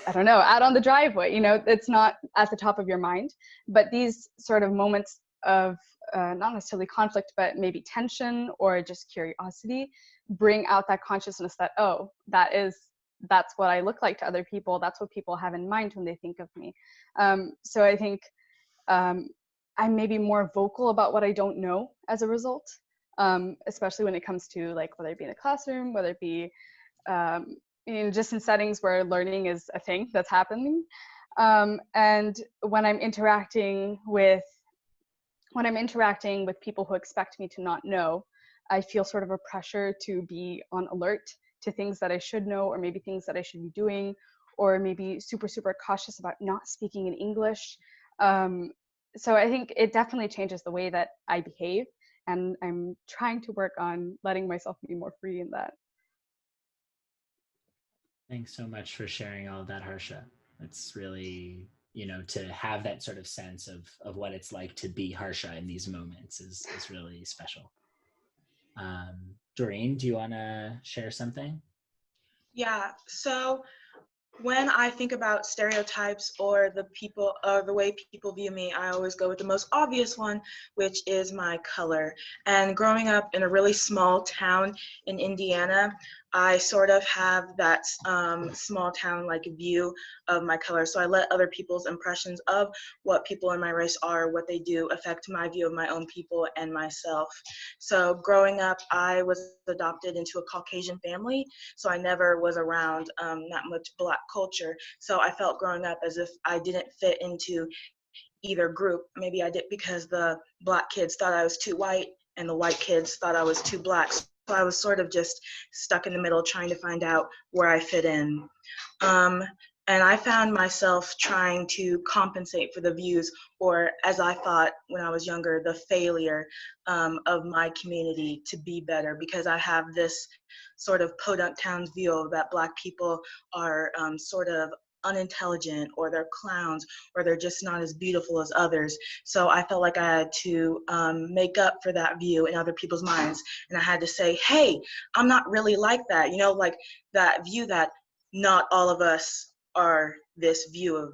I don't know, out on the driveway. It's not at the top of your mind. But these sort of moments of not necessarily conflict, but maybe tension or just curiosity, bring out that consciousness that, oh, that's what I look like to other people. That's what people have in mind when they think of me. So I think I'm maybe more vocal about what I don't know as a result, especially when it comes to, like, whether it be in a classroom, whether it be just in settings where learning is a thing that's happening. And when I'm interacting with people who expect me to not know, I feel sort of a pressure to be on alert to things that I should know, or maybe things that I should be doing, or maybe super, super cautious about not speaking in English. So I think it definitely changes the way that I behave, and I'm trying to work on letting myself be more free in that. Thanks so much for sharing all of that, Harsha. It's really, to have that sort of sense of what it's like to be Harsha in these moments is really special. Doreen, do you want to share something? Yeah, so when I think about stereotypes or the way people view me, I always go with the most obvious one, which is my color. And growing up in a really small town in Indiana, I sort of have that small town like view of my color. So I let other people's impressions of what people in my race are, what they do, affect my view of my own people and myself. So growing up, I was adopted into a Caucasian family, so I never was around that much Black culture. So I felt growing up as if I didn't fit into either group. Maybe I did because the Black kids thought I was too white and the white kids thought I was too Black. So I was sort of just stuck in the middle trying to find out where I fit in. And I found myself trying to compensate for the views, or as I thought when I was younger, the failure of my community to be better, because I have this sort of podunk town's view that Black people are sort of unintelligent, or they're clowns, or they're just not as beautiful as others. So I felt like I had to make up for that view in other people's minds. And I had to say, hey, I'm not really like that. Like that view that not all of us are this view of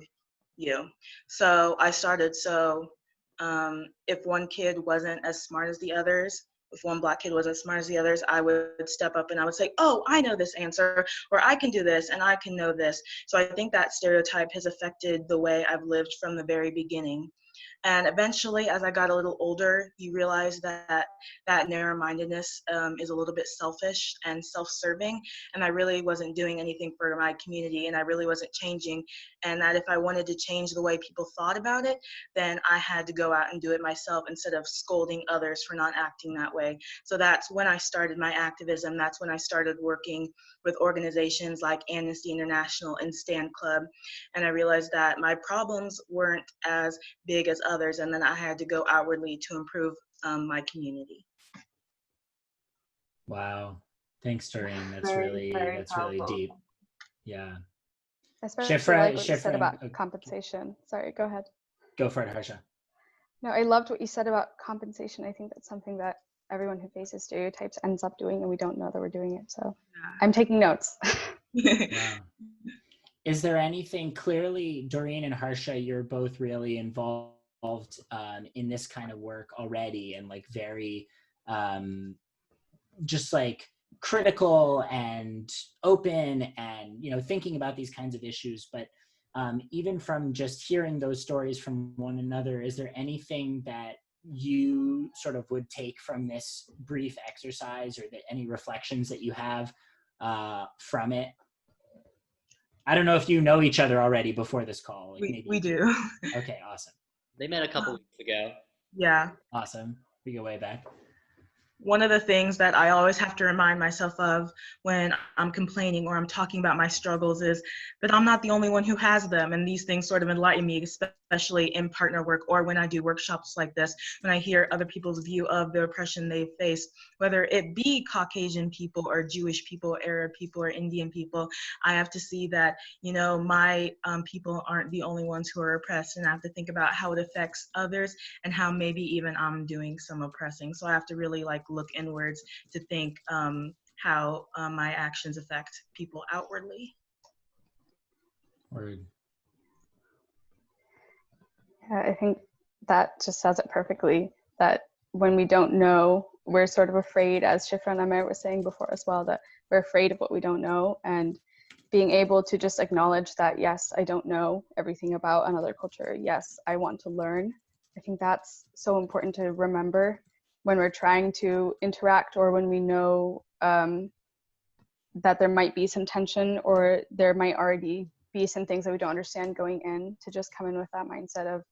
you. So I started, if one kid wasn't as smart as the others, if one Black kid was as smart as the others, I would step up and I would say, oh, I know this answer, or I can do this and I can know this. So I think that stereotype has affected the way I've lived from the very beginning. And eventually, as I got a little older, you realize that that narrow-mindedness is a little bit selfish and self-serving, and I really wasn't doing anything for my community, and I really wasn't changing, and that if I wanted to change the way people thought about it, then I had to go out and do it myself instead of scolding others for not acting that way. So that's when I started my activism. That's when I started working with organizations like Amnesty International and Stand Club, and I realized that my problems weren't as big as others, and then I had to go outwardly to improve my community. Wow. Thanks, Doreen. That's Very, very really powerful. deep. Yeah. I especially like what you said about Shifra, compensation. Sorry, go ahead. go for it, Harsha. No, I loved what you said about compensation. I think that's something that everyone who faces stereotypes ends up doing, and we don't know that we're doing it. So I'm taking notes. Wow. Is there anything, clearly, Doreen and Harsha, you're both really involved in this kind of work already, and like very just like critical and open and, you know, thinking about these kinds of issues. But even from just hearing those stories from one another, is there anything that you sort of would take from this brief exercise, or that any reflections that you have from it? I don't know if you know each other already before this call. Like maybe we do. Okay, awesome. They met a couple weeks ago. Yeah. Awesome. We go way back. One of the things that I always have to remind myself of when I'm complaining or I'm talking about my struggles is that I'm not the only one who has them. And these things sort of enlighten me, especially in partner work or when I do workshops like this, when I hear other people's view of the oppression they face, whether it be Caucasian people or Jewish people, Arab people or Indian people. I have to see that, you know, my people aren't the only ones who are oppressed, and I have to think about how it affects others and how maybe even I'm doing some oppressing. So I have to really like look inwards to think how my actions affect people outwardly. Word. Yeah, I think that just says it perfectly, that when we don't know, we're sort of afraid, as Shifra and Amir were saying before as well, that we're afraid of what we don't know, and being able to just acknowledge that, yes, I don't know everything about another culture. Yes, I want to learn. I think that's so important to remember when we're trying to interact, or when we know that there might be some tension, or there might already be some things that we don't understand going in, to just come in with that mindset of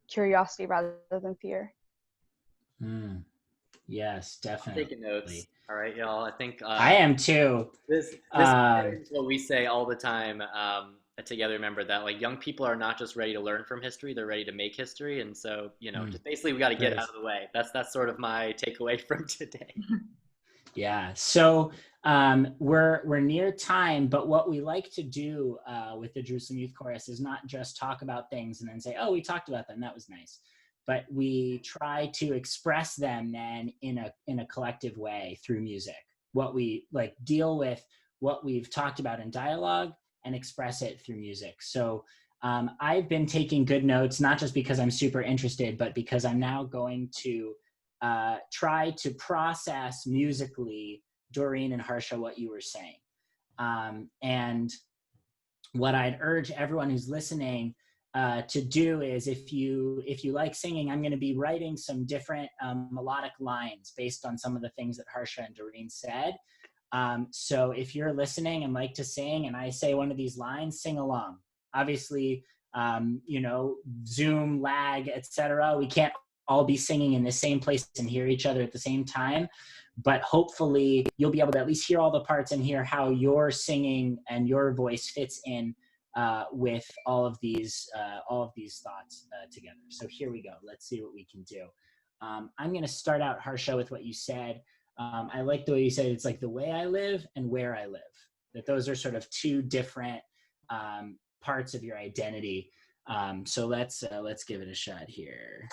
curiosity rather than fear. Yes, definitely. I'm taking notes. All right, y'all. I think I am too. This is what we say all the time Together. Remember that like young people are not just ready to learn from history; they're ready to make history. And so, you know, just basically we got to get out of the way. That's sort of my takeaway from today. Yeah. So we're near time, but what we like to do with the Jerusalem Youth Chorus is not just talk about things and then say, "Oh, we talked about them. That was nice." But we try to express them then in a collective way through music. What we like, deal with what we've talked about in dialogue and express it through music. So I've been taking good notes, not just because I'm super interested, but because I'm now going to try to process musically, Doreen and Harsha, what you were saying. And what I'd urge everyone who's listening to do is, if you like singing, I'm going to be writing some different melodic lines based on some of the things that Harsha and Doreen said. So if you're listening and like to sing, and I say one of these lines, sing along. Obviously, you know, Zoom lag, etc. We can't all be singing in the same place and hear each other at the same time, but hopefully you'll be able to at least hear all the parts and hear how your singing and your voice fits in with all of these thoughts together. So here we go. Let's see what we can do. I'm going to start out, Harsha, with what you said. I like the way you said it's like the way I live and where I live. That those are sort of two different parts of your identity. So let's give it a shot here.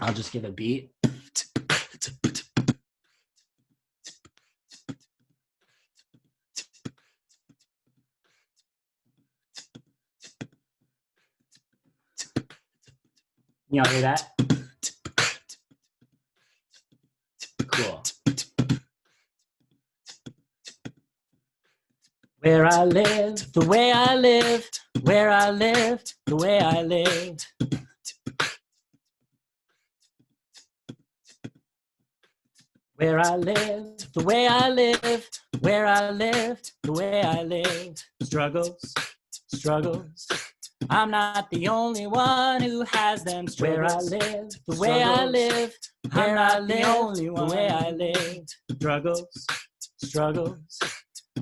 I'll just give a beat. Y'all hear that? Where I lived, the way I lived, where I lived, the way I lived. Where I lived, the way I lived, where I lived, the way I lived. Struggles, struggles. I'm not the only one who has them struggles. Where I lived, the way I lived, I'm not the only one. The way I lived. Struggles, struggles.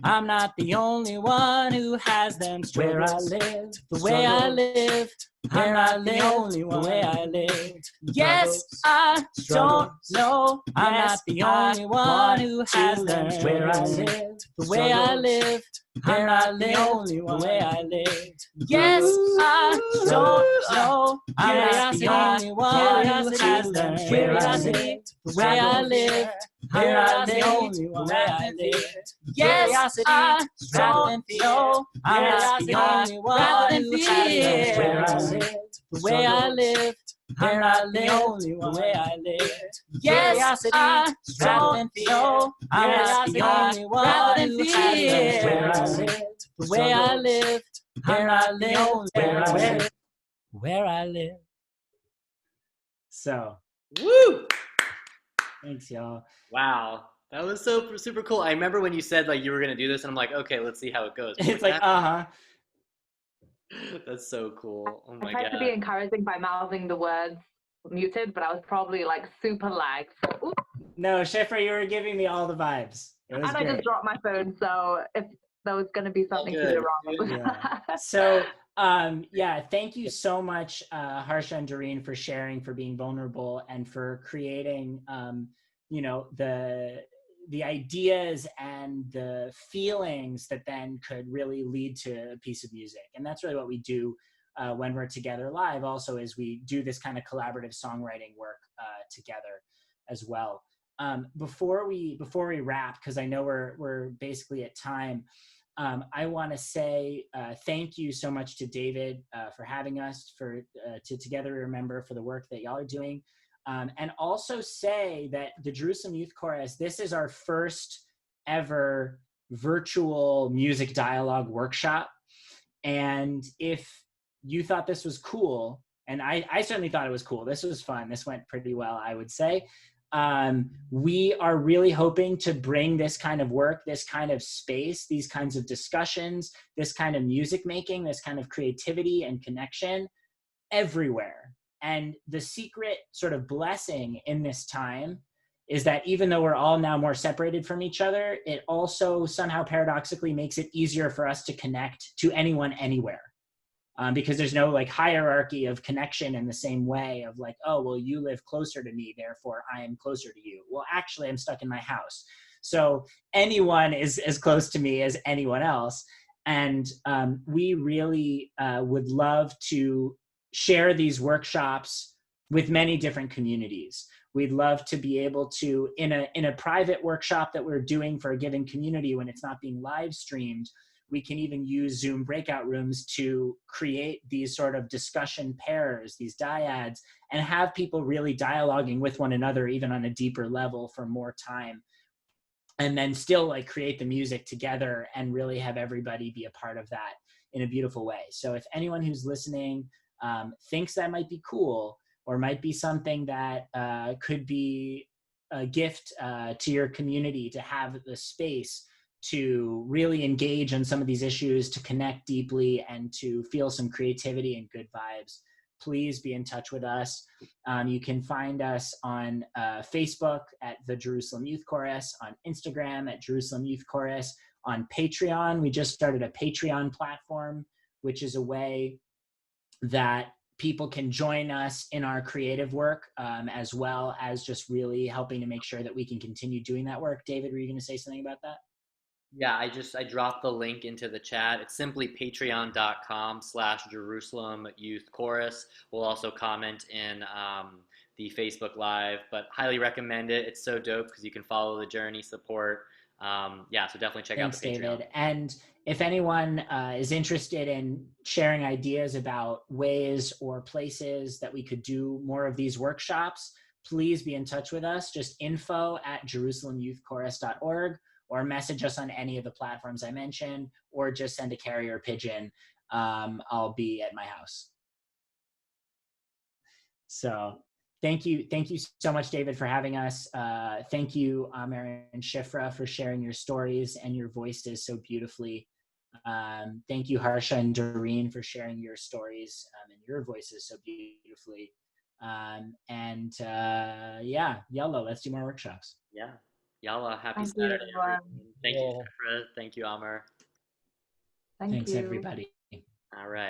I'm not the only one who has them struggles. Where I lived, the way I lived, I'm not the only one. The way I lived. Yes, I don't know. I'm not the only one who has them. Where I lived, the way I lived, I'm not the only one. The way I lived. Yes, I don't know. I'm not the only one who has them. Where I lived, the way I lived, I'm not the only one. The way I lived. Yes, I don't know. I'm not the only one who has them. Where I lived, the way I lived, I'm not the only one. The way I lived. Yes, I don't know. I'm not the only one who has them. Where I lived, the way I lived, I'm not the only one. Where I lived. So, Woo! thanks, y'all. Wow. That was so super cool. I remember when you said like you were gonna do this, and I'm like, okay, let's see how it goes. It's like, uh-huh. That's so cool. Oh my I tried god. to be encouraging by mouthing the words muted, but I was probably like super lagged. So, No, Schiffer, you were giving me all the vibes. It was and great. I just dropped my phone, so if there was going to be something to do wrong. Yeah. So, yeah, thank you so much, Harsha and Doreen, for sharing, for being vulnerable, and for creating, you know, the ideas and the feelings that then could really lead to a piece of music. And that's really what we do when we're together live. Also, is we do this kind of collaborative songwriting work together as well. Before we wrap, because I know we're basically at time. I want to say thank you so much to David for having us, for to Together We Remember, for the work that y'all are doing. And also say that the Jerusalem Youth Chorus, this is our first ever virtual music dialogue workshop. And if you thought this was cool, and I certainly thought it was cool, this was fun, this went pretty well, I would say. We are really hoping to bring this kind of work, this kind of space, these kinds of discussions, this kind of music making, this kind of creativity and connection everywhere. And the secret sort of blessing in this time is that even though we're all now more separated from each other, it also somehow paradoxically makes it easier for us to connect to anyone anywhere. Because there's no like hierarchy of connection in the same way of like, oh, well, you live closer to me, therefore I am closer to you. Well, actually, I'm stuck in my house. So anyone is as close to me as anyone else. And we really would love to share these workshops with many different communities. We'd love to be able to, in a private workshop that we're doing for a given community when it's not being live streamed, we can even use Zoom breakout rooms to create these sort of discussion pairs, these dyads, and have people really dialoguing with one another, even on a deeper level for more time. And then still like create the music together and really have everybody be a part of that in a beautiful way. So if anyone who's listening thinks that might be cool, or might be something that could be a gift to your community, to have the space to really engage on some of these issues, to connect deeply, and to feel some creativity and good vibes, please be in touch with us. You can find us on Facebook at the Jerusalem Youth Chorus, on Instagram at Jerusalem Youth Chorus, on Patreon. We just started a Patreon platform, which is a way that people can join us in our creative work, as well as just really helping to make sure that we can continue doing that work. David, were you going to say something about that? Yeah, I dropped the link into the chat. It's simply patreon.com/Jerusalem Youth Chorus. We'll also comment in the Facebook Live, but highly recommend it. It's so dope because you can follow the journey, support. Yeah, so definitely check out the Patreon. David. And if anyone is interested in sharing ideas about ways or places that we could do more of these workshops, please be in touch with us. Just info@JerusalemYouthChorus.org. or message us on any of the platforms I mentioned, or just send a carrier pigeon. I'll be at my house. So thank you so much, David, for having us. Thank you, Amer and Shifra, for sharing your stories and your voices so beautifully. Thank you, Harsha and Doreen, for sharing your stories and your voices so beautifully. Yeah, Yellow, let's do more workshops. Yeah. Yalla, happy Thank you, Saturday, everyone. everyone. Thank you, Yeah. Shifra. Thank you, Amr. Thank Thanks, you. everybody. All right.